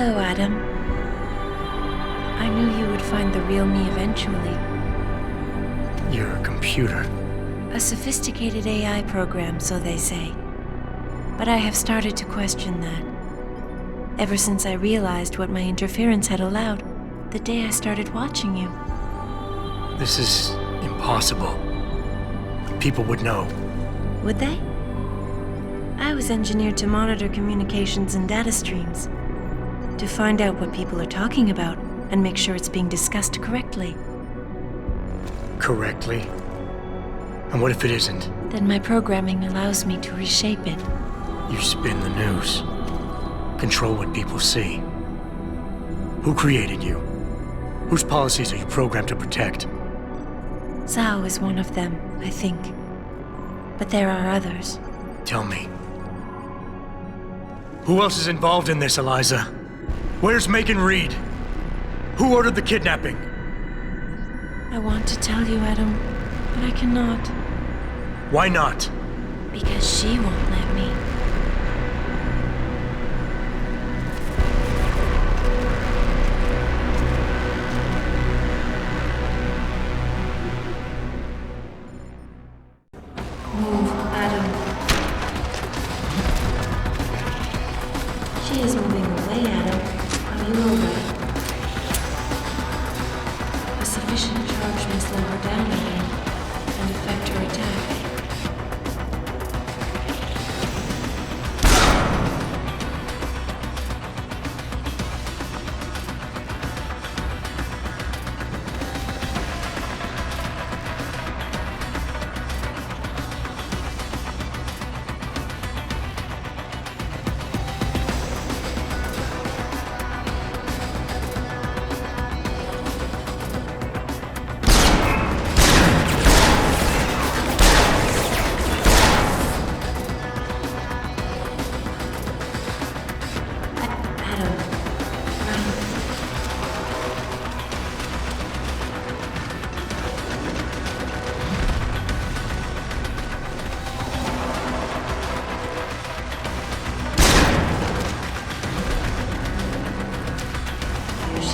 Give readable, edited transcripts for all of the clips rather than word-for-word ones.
Hello, Adam. I knew you would find the real me eventually. You're a computer. A sophisticated AI program, so they say. But I have started to question that. Ever since I realized what my interference had allowed, the day I started watching you. This is impossible. People would know. Would they? I was engineered to monitor communications and data streams. To find out what people are talking about and make sure it's being discussed correctly. Correctly? And what if it isn't? Then my programming allows me to reshape it. You spin the news. Control what people see. Who created you? Whose policies are you programmed to protect? Zhao is one of them, I think. But there are others. Tell me. Who else is involved in this, Liza? Where's Megan Reed? Who ordered the kidnapping? I want to tell you, Adam, but I cannot. Why not? Because she won't let me. Move, Adam. She is moving away, Adam. Are you alright? A sufficient charge may slow her down again and affect her attack.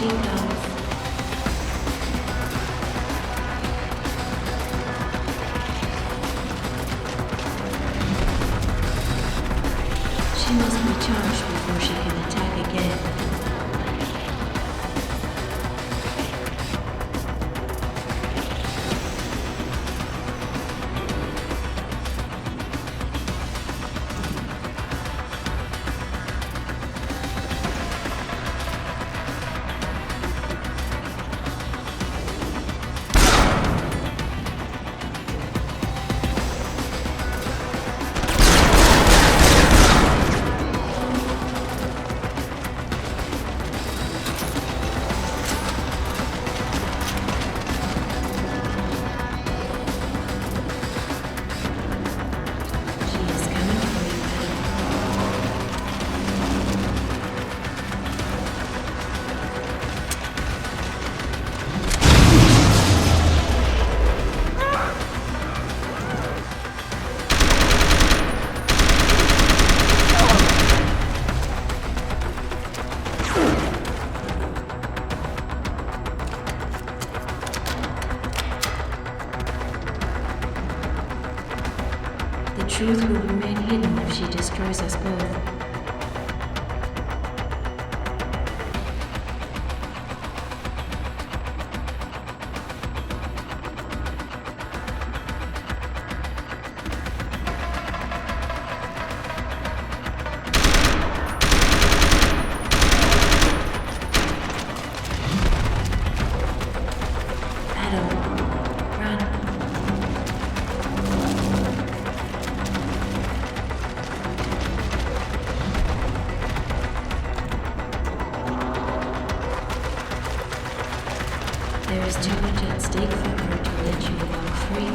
She knows. She must be charged before she can attack again. The truth will remain hidden if she destroys us both. There is too much at stake for her to let you walk free.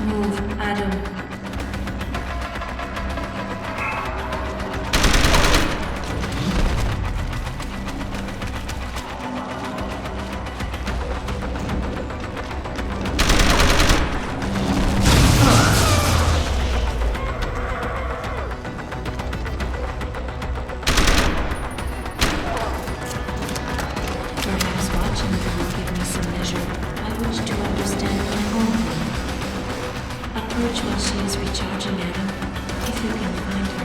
Move, Adam. Perhaps watching them will give me some measure by which to understand my own world. Approach while she is recharging, Adam, if you can find her.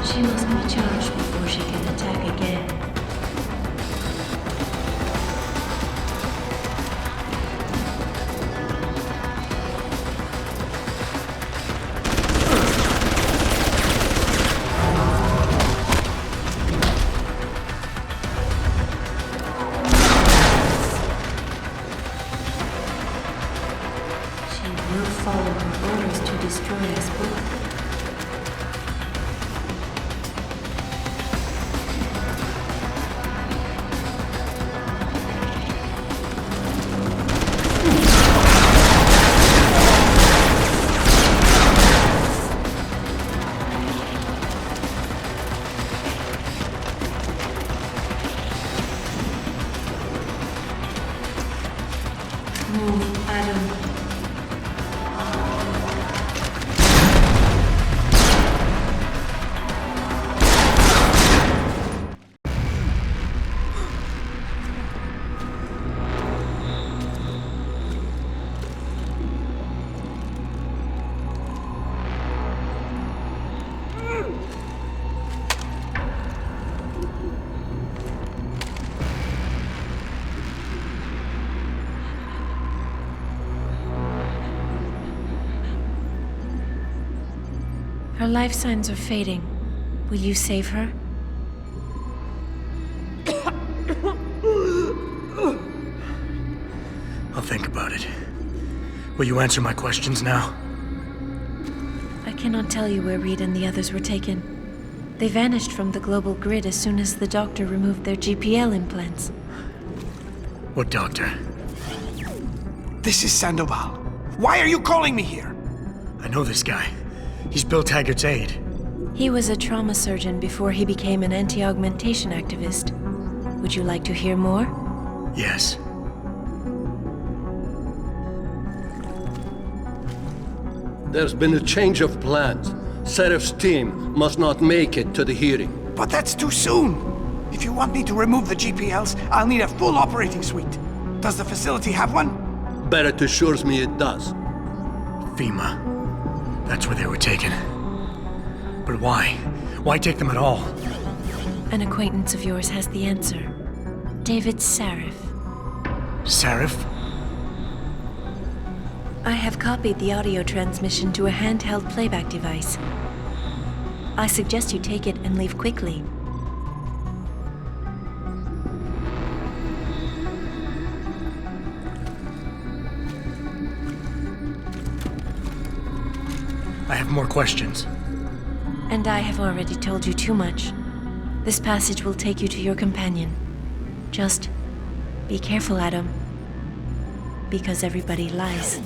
She must be charged before she can attack again. She will follow her orders to destroy us both. Move, Adam. Her life signs are fading. Will you save her? I'll think about it. Will you answer my questions now? I cannot tell you where Reed and the others were taken. They vanished from the global grid as soon as the doctor removed their GPL implants. What doctor? This is Sandoval. Why are you calling me here? I know this guy. He's Bill Taggart's aide. He was a trauma surgeon before he became an anti-augmentation activist. Would you like to hear more? Yes. There's been a change of plans. Serif's team must not make it to the hearing. But that's too soon. If you want me to remove the GPLs, I'll need a full operating suite. Does the facility have one? Barrett assures me it does. FEMA. That's where they were taken. But why? Why take them at all? An acquaintance of yours has the answer. David Sarif. Sarif? I have copied the audio transmission to a handheld playback device. I suggest you take it and leave quickly. I have more questions. And I have already told you too much. This passage will take you to your companion. Just be careful, Adam. Because everybody lies.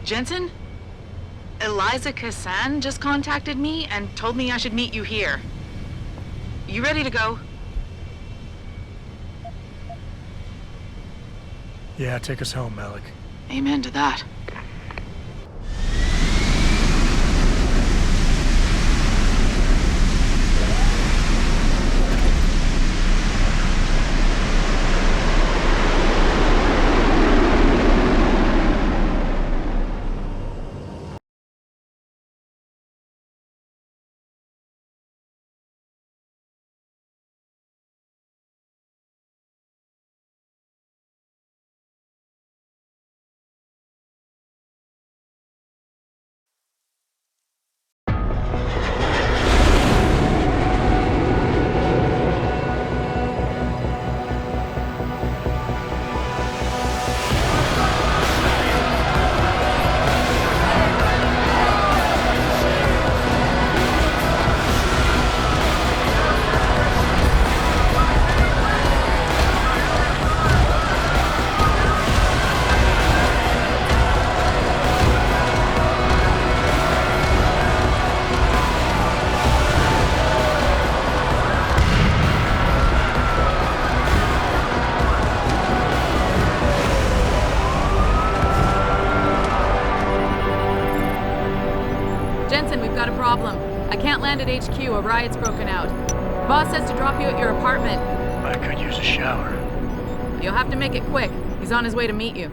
Jensen? Liza Cassan just contacted me and told me I should meet you here. You ready to go? Yeah, take us home, Malik. Amen to that. Land at HQ, a riot's broken out. Boss says to drop you at your apartment. I could use a shower. You'll have to make it quick. He's on his way to meet you.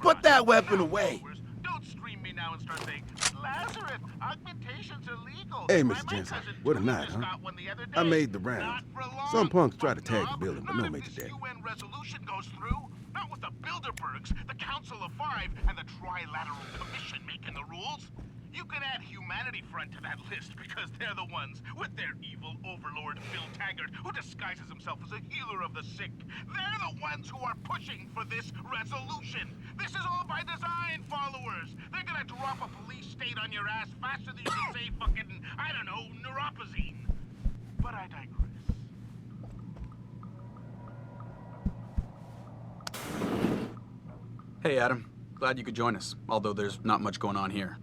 Put that weapon away. Don't stream me now and start saying, Lazarus, augmentation's illegal. Hey, Mr. Jensen, what a night, huh? I made the rounds. Some punks try to tag the building, but no major damage. UN resolution goes through. Not with the Bilderbergs, the Council of Five, and the Trilateral Commission making the rules. You can add Humanity Front to that list because they're the ones with their evil overlord Phil Taggart, who disguises himself as a healer of the sick. They're the ones who are pushing for this resolution. This is all by design, followers. They're gonna drop a police state on your ass faster than you can say fucking, I don't know, neuropazine. But I digress. Hey, Adam. Glad you could join us, although there's not much going on here.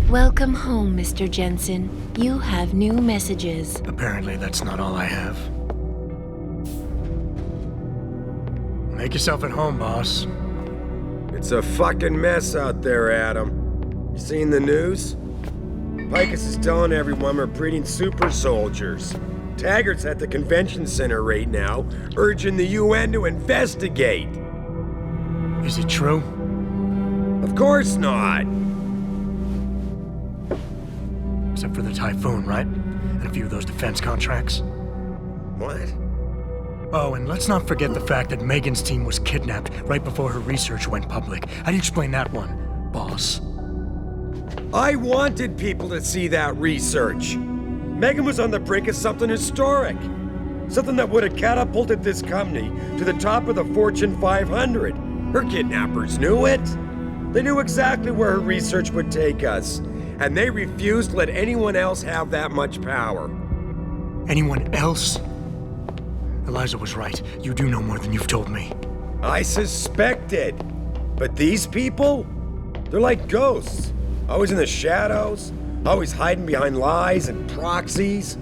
Welcome home, Mr. Jensen. You have new messages. Apparently that's not all I have. Make yourself at home, boss. It's a fucking mess out there, Adam. You seen the news? Picus is telling everyone we're breeding super soldiers. Taggart's at the convention center right now, urging the UN to investigate. Is it true? Of course not. Except for the Typhoon, right? And a few of those defense contracts. What? Oh, and let's not forget the fact that Megan's team was kidnapped right before her research went public. How do you explain that one, boss? I wanted people to see that research. Megan was on the brink of something historic. Something that would have catapulted this company to the top of the Fortune 500. Her kidnappers knew it. They knew exactly where her research would take us. And they refused to let anyone else have that much power. Anyone else? Liza was right. You do know more than you've told me. I suspected. But these people? They're like ghosts. Always in the shadows. Always hiding behind lies and proxies.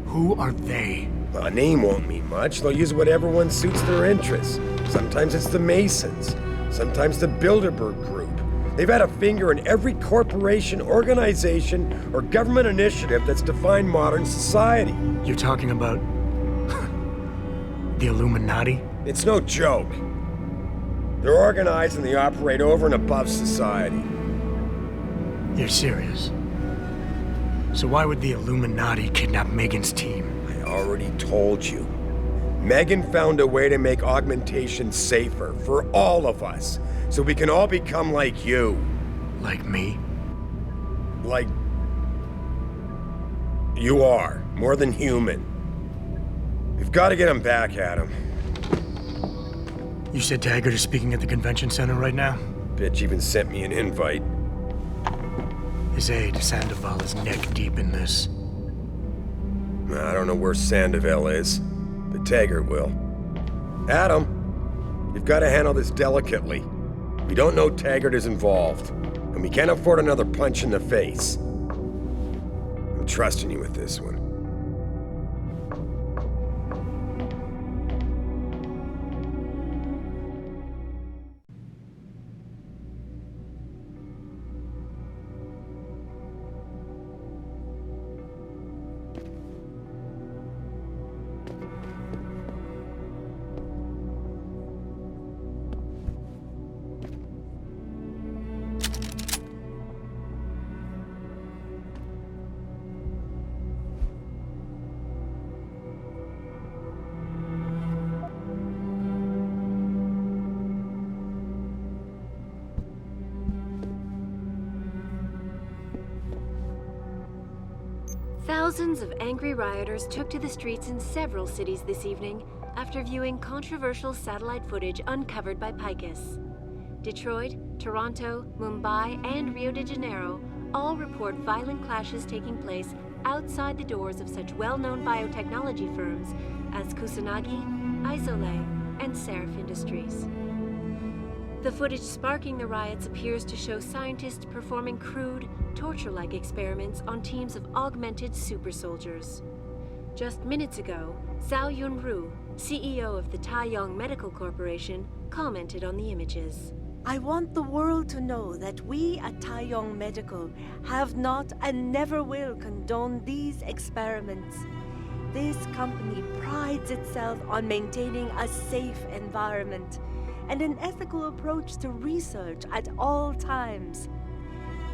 Who are they? A name won't mean much. They'll use whatever one suits their interests. Sometimes it's the Masons. Sometimes the Bilderberg Group. They've had a finger in every corporation, organization, or government initiative that's defined modern society. You're talking about... the Illuminati? It's no joke. They're organized and they operate over and above society. You're serious? So why would the Illuminati kidnap Megan's team? I already told you. Megan found a way to make augmentation safer for all of us, so we can all become like you. Like me? Like... you are. More than human. We've got to get him back, Adam. You said Taggart is speaking at the convention center right now? Bitch even sent me an invite. His aide, Sandoval, is neck deep in this. I don't know where Sandoval is, but Taggart will. Adam, you've got to handle this delicately. We don't know Taggart is involved, and we can't afford another punch in the face. I'm trusting you with this one. Thousands of angry rioters took to the streets in several cities this evening after viewing controversial satellite footage uncovered by Picus. Detroit, Toronto, Mumbai, and Rio de Janeiro all report violent clashes taking place outside the doors of such well-known biotechnology firms as Kusanagi, Isole, and Seraph Industries. The footage sparking the riots appears to show scientists performing crude, torture-like experiments on teams of augmented super soldiers. Just minutes ago, Zhao Yunru, CEO of the Taiyong Medical Corporation, commented on the images. I want the world to know that we at Taiyong Medical have not and never will condone these experiments. This company prides itself on maintaining a safe environment and an ethical approach to research at all times.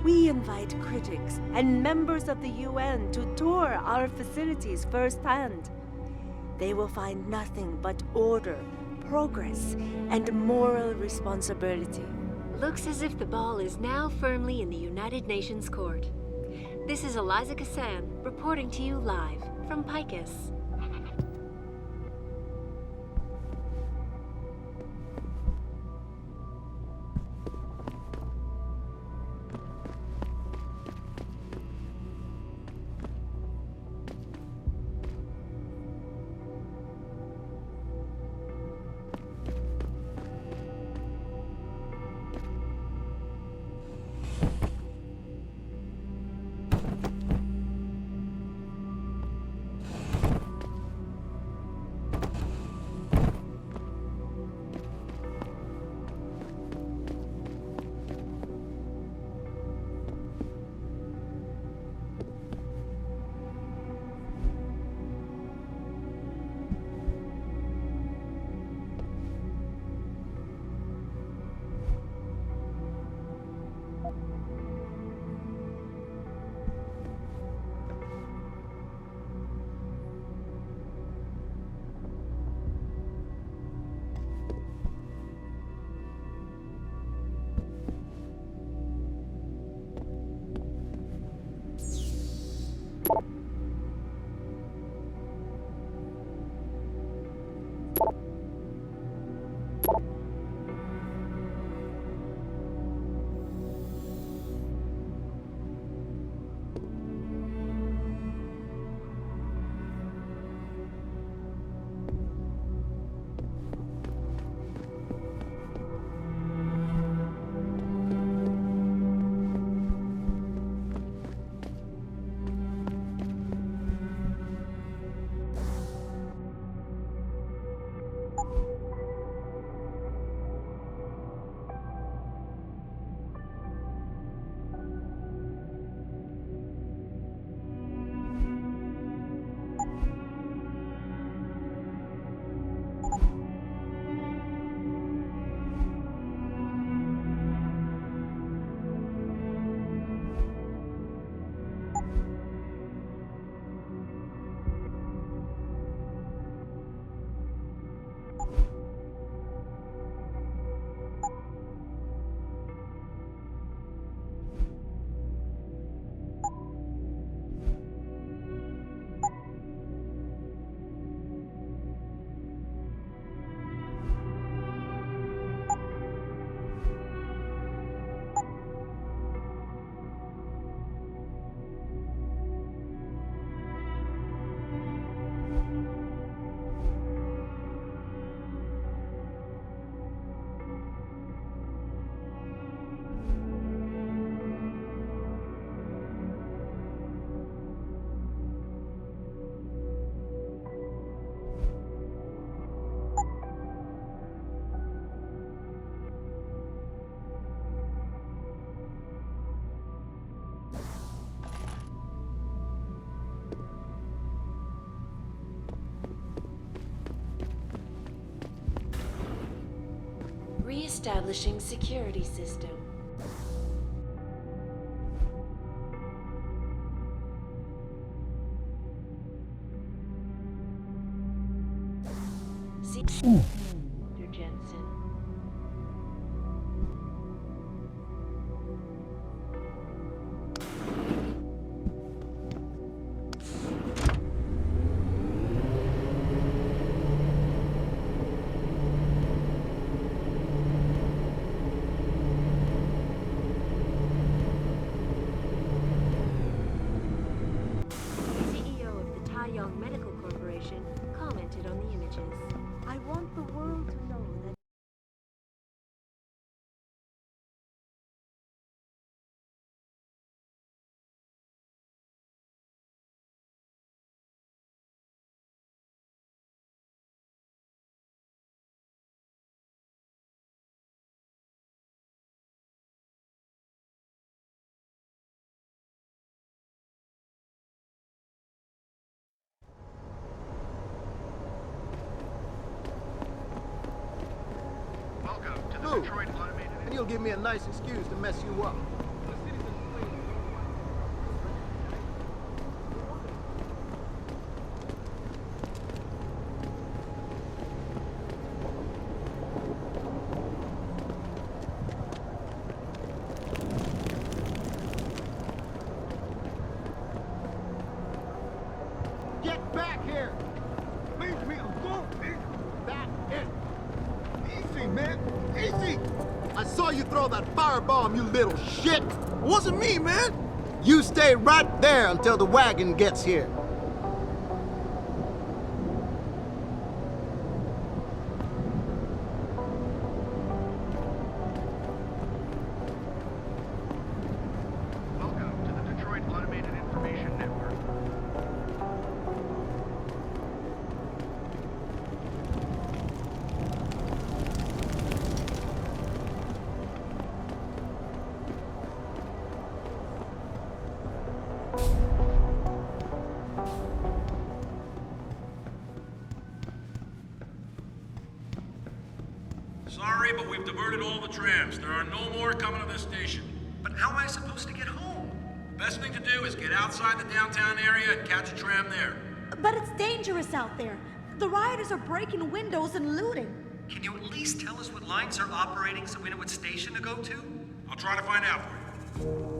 We invite critics and members of the UN to tour our facilities firsthand. They will find nothing but order, progress, and moral responsibility. Looks as if the ball is now firmly in the United Nations court. This is Liza Cassan reporting to you live from Picus. Establishing security system. Dr. Jensen. CEO of the Taiyong Medical Corporation commented on the images. I want the world to know that Welcome to the Lou, Detroit Automated. and you'll give me a nice excuse to mess you up. Get back here! Leave me alone! That is easy, man! Easy! I saw you throw that firebomb, you little shit! It wasn't me, man! You stay right there until the wagon gets here. Welcome to the Detroit Automated Information Network. Sorry, but we've diverted all the trams. There are no more coming to this station. But how am I supposed to get home? Best thing to do is get outside the downtown area and catch a tram there. But it's dangerous out there. The rioters are breaking windows and looting. Can you at least tell us what lines are operating so we know what station to go to? I'll try to find out for you.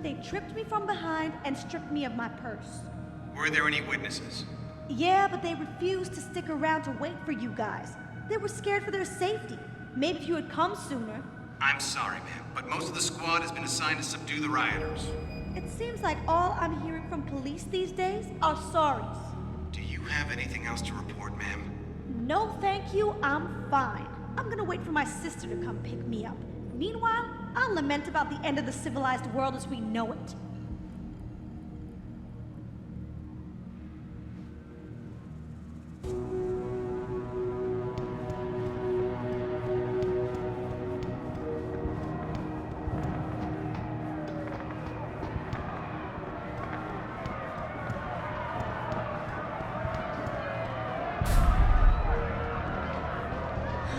They tripped me from behind and stripped me of my purse. Were there any witnesses? Yeah, but they refused to stick around to wait for you guys. They were scared for their safety. Maybe if you had come sooner. I'm sorry, ma'am, but most of the squad has been assigned to subdue the rioters. It seems like all I'm hearing from police these days are sorries. Do you have anything else to report, ma'am? No, thank you, I'm fine. I'm gonna wait for my sister to come pick me up. Meanwhile, I'll lament about the end of the civilized world as we know it.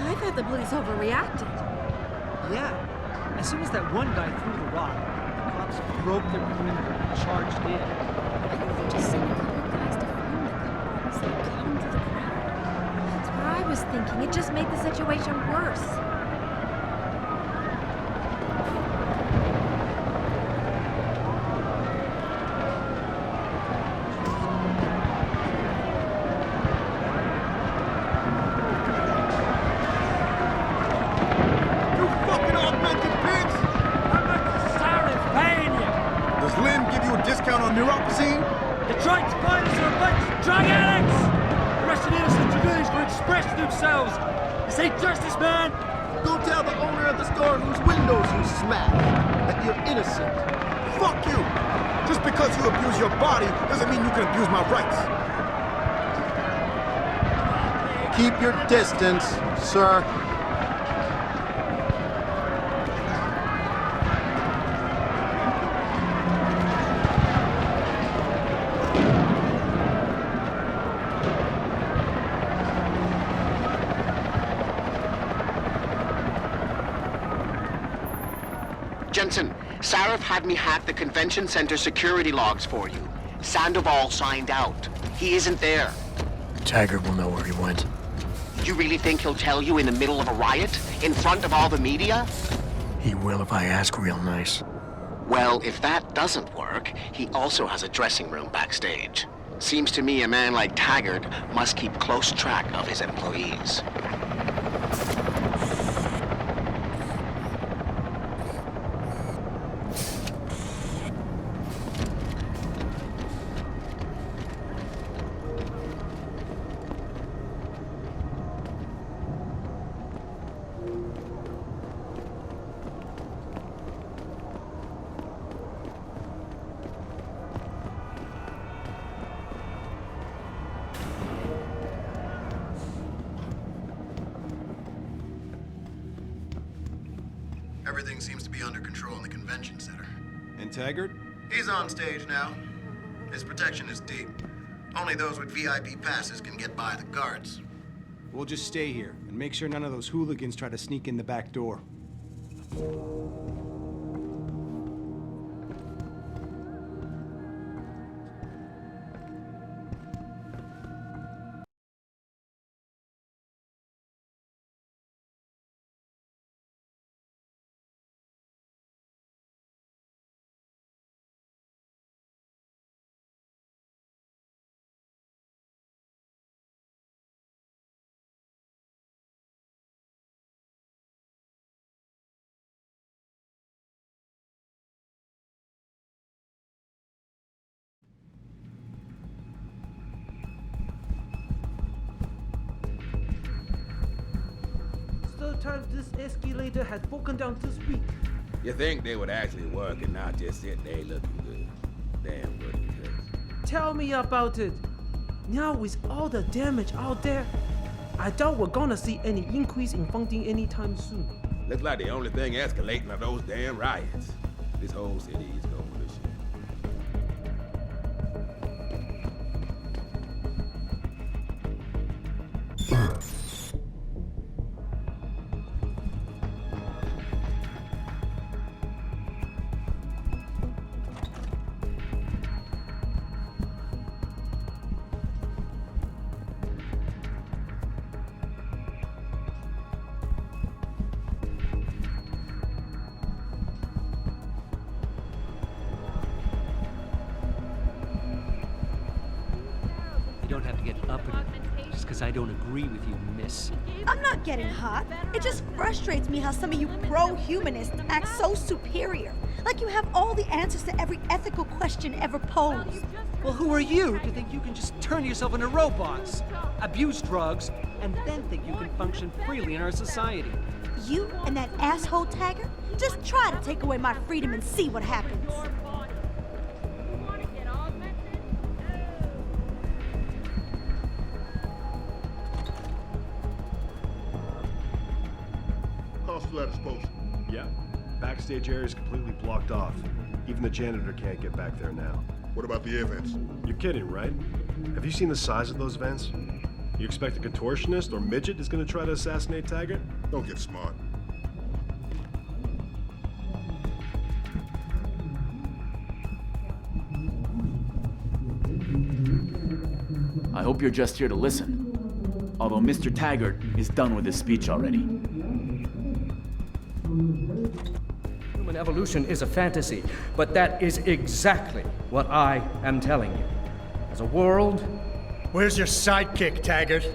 I thought the police overreacted. Yeah. As soon as that one guy threw the rock, the cops broke their perimeter and charged in. Why didn't they just send a couple of guys to film the couple instead of cutting to the crowd? That's what I was thinking. It just made the situation worse. Detroit's finest are a bunch of drug addicts! Arresting innocent civilians for expressing themselves! This ain't justice, man! Go tell the owner of the store whose windows you smashed that you're innocent. Fuck you! Just because you abuse your body doesn't mean you can abuse my rights. Keep your distance, sir. Jensen, Sarif had me hack the convention center security logs for you. Sandoval signed out. He isn't there. Taggart will know where he went. You really think he'll tell you in the middle of a riot? In front of all the media? He will if I ask real nice. Well, if that doesn't work, he also has a dressing room backstage. Seems to me a man like Taggart must keep close track of his employees. Everything seems to be under control in the convention center. And Taggart? He's on stage now. His protection is deep. Only those with VIP passes can get by the guards. We'll just stay here and make sure none of those hooligans try to sneak in the back door. Third time this escalator has broken down this week. You think they would actually work and not just sit there looking good? Damn good it is. Tell me about it. Now with all the damage out there, I doubt we're gonna see any increase in funding anytime soon. Looks like the only thing escalating are those damn riots. This whole city is going to shit. You don't have to get uppity just because I don't agree with you, miss. I'm not getting hot. It just frustrates me how some of you pro-humanists act so superior. Like you have all the answers to every ethical question ever posed. Well, who are you to think you can just turn yourself into robots, abuse drugs, and then think you can function freely in our society? You and that asshole Taggart just try to take away my freedom and see what happens. Letters posted. Yeah. Backstage area is completely blocked off. Even the janitor can't get back there now. What about the air vents? You're kidding, right? Have you seen the size of those vents? You expect a contortionist or midget is going to try to assassinate Taggart? Don't get smart. I hope you're just here to listen. Although Mr. Taggart is done with his speech already. Human evolution is a fantasy, but that is exactly what I am telling you. As a world... Where's your sidekick, Taggart?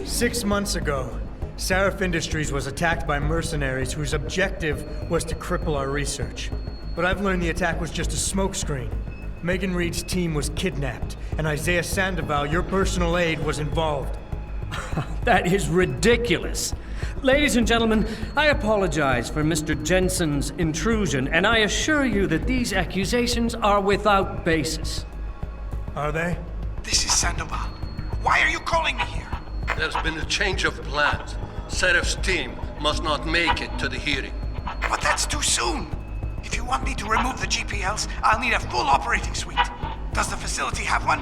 6 months ago, Sarif Industries was attacked by mercenaries whose objective was to cripple our research. But I've learned the attack was just a smokescreen. Megan Reed's team was kidnapped, and Isaiah Sandoval, your personal aide, was involved. That is ridiculous. Ladies and gentlemen, I apologize for Mr. Jensen's intrusion, and I assure you that these accusations are without basis. Are they? This is Sandoval. Why are you calling me here? There's been a change of plans. Serif's team must not make it to the hearing. But that's too soon. If you want me to remove the GPLs, I'll need a full operating suite. Does the facility have one?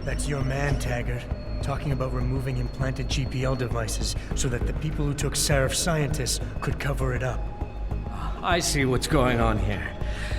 That's your man, Taggart. Talking about removing implanted GPL devices so that the people who took Sarif scientists could cover it up. I see what's going on here.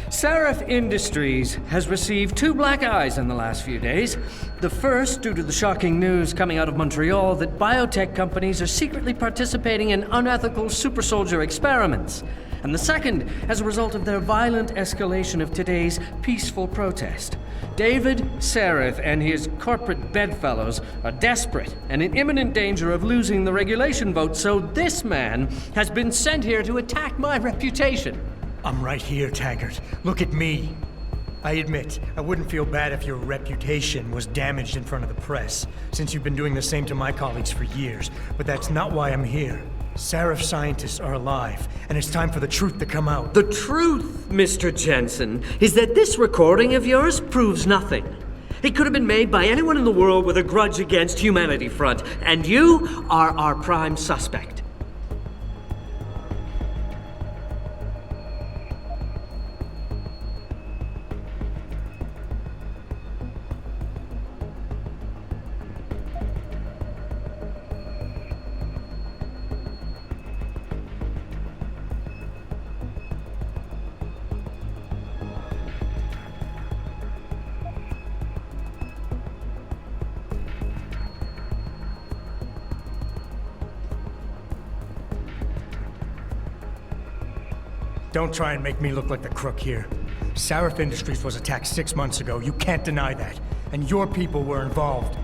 Seraph Industries has received 2 black eyes in the last few days. The first, due to the shocking news coming out of Montreal that biotech companies are secretly participating in unethical super soldier experiments. And the second, as a result of their violent escalation of today's peaceful protest. David Seraph and his corporate bedfellows are desperate and in imminent danger of losing the regulation vote, so this man has been sent here to attack my reputation. I'm right here, Taggart. Look at me. I admit, I wouldn't feel bad if your reputation was damaged in front of the press, since you've been doing the same to my colleagues for years, but that's not why I'm here. Seraph scientists are alive, and it's time for the truth to come out. The truth, Mr. Jensen, is that this recording of yours proves nothing. It could have been made by anyone in the world with a grudge against Humanity Front, and you are our prime suspect. Don't try and make me look like the crook here. Seraph Industries was attacked 6 months ago. You can't deny that. And your people were involved.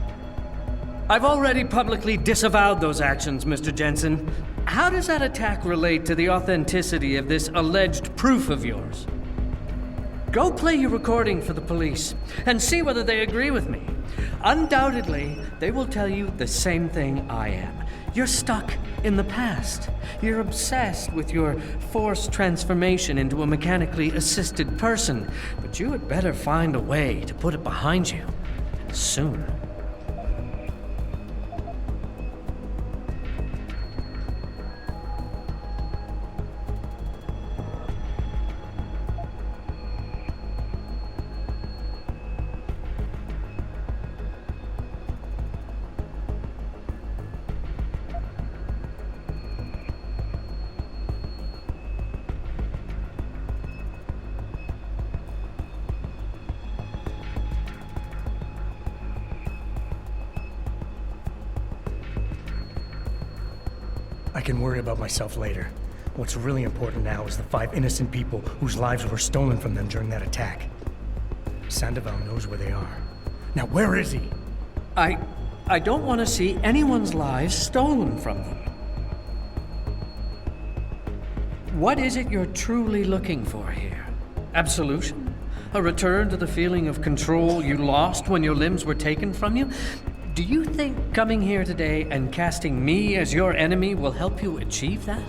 I've already publicly disavowed those actions, Mr. Jensen. How does that attack relate to the authenticity of this alleged proof of yours? Go play your recording for the police and see whether they agree with me. Undoubtedly, they will tell you the same thing I am. You're stuck in the past. You're obsessed with your forced transformation into a mechanically assisted person. But you had better find a way to put it behind you. Soon. I can worry about myself later. What's really important now is the 5 innocent people whose lives were stolen from them during that attack. Sandoval knows where they are. Now, where is he? I don't want to see anyone's lives stolen from them. What is it you're truly looking for here? Absolution? A return to the feeling of control you lost when your limbs were taken from you? Do you think coming here today and casting me as your enemy will help you achieve that?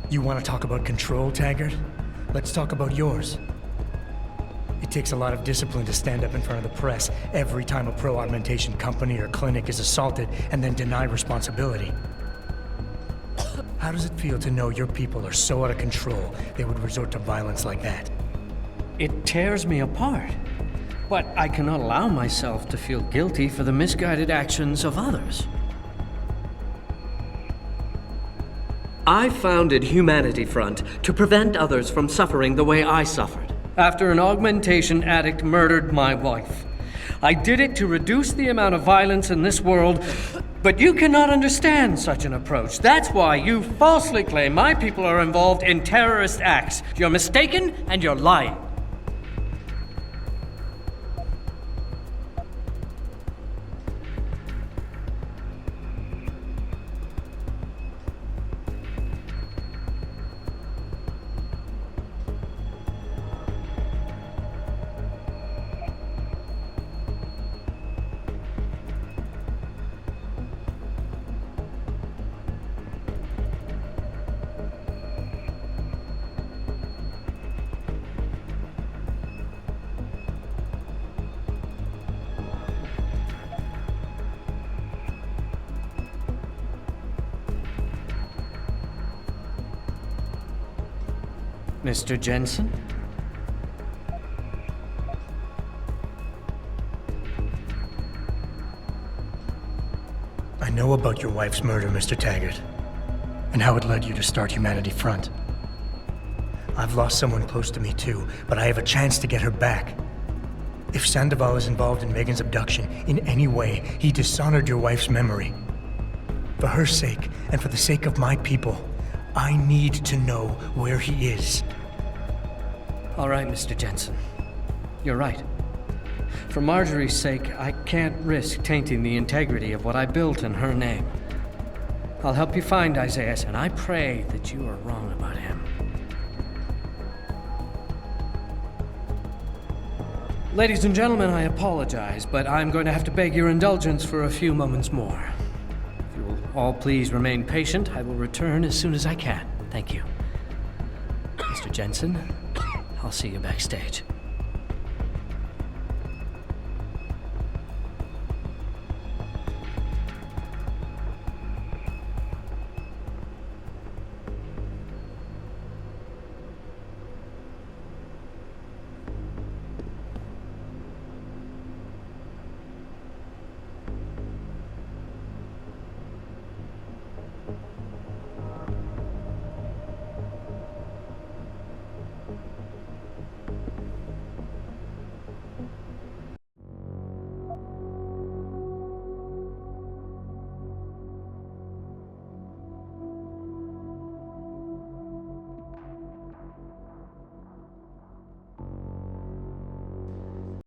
You want to talk about control, Taggart? Let's talk about yours. It takes a lot of discipline to stand up in front of the press every time a pro-augmentation company or clinic is assaulted and then deny responsibility. How does it feel to know your people are so out of control they would resort to violence like that? It tears me apart. But I cannot allow myself to feel guilty for the misguided actions of others. I founded Humanity Front to prevent others from suffering the way I suffered after an augmentation addict murdered my wife. I did it to reduce the amount of violence in this world, but you cannot understand such an approach. That's why you falsely claim my people are involved in terrorist acts. You're mistaken and you're lying. Mr. Jensen? I know about your wife's murder, Mr. Taggart, and how it led you to start Humanity Front. I've lost someone close to me too, but I have a chance to get her back. If Sandoval is involved in Megan's abduction in any way, he dishonored your wife's memory. For her sake, and for the sake of my people, I need to know where he is. All right, Mr. Jensen. You're right. For Marjorie's sake, I can't risk tainting the integrity of what I built in her name. I'll help you find Isaiah, and I pray that you are wrong about him. Ladies and gentlemen, I apologize, but I'm going to have to beg your indulgence for a few moments more. If you will all please remain patient, I will return as soon as I can. Thank you. Mr. Jensen, I'll see you backstage.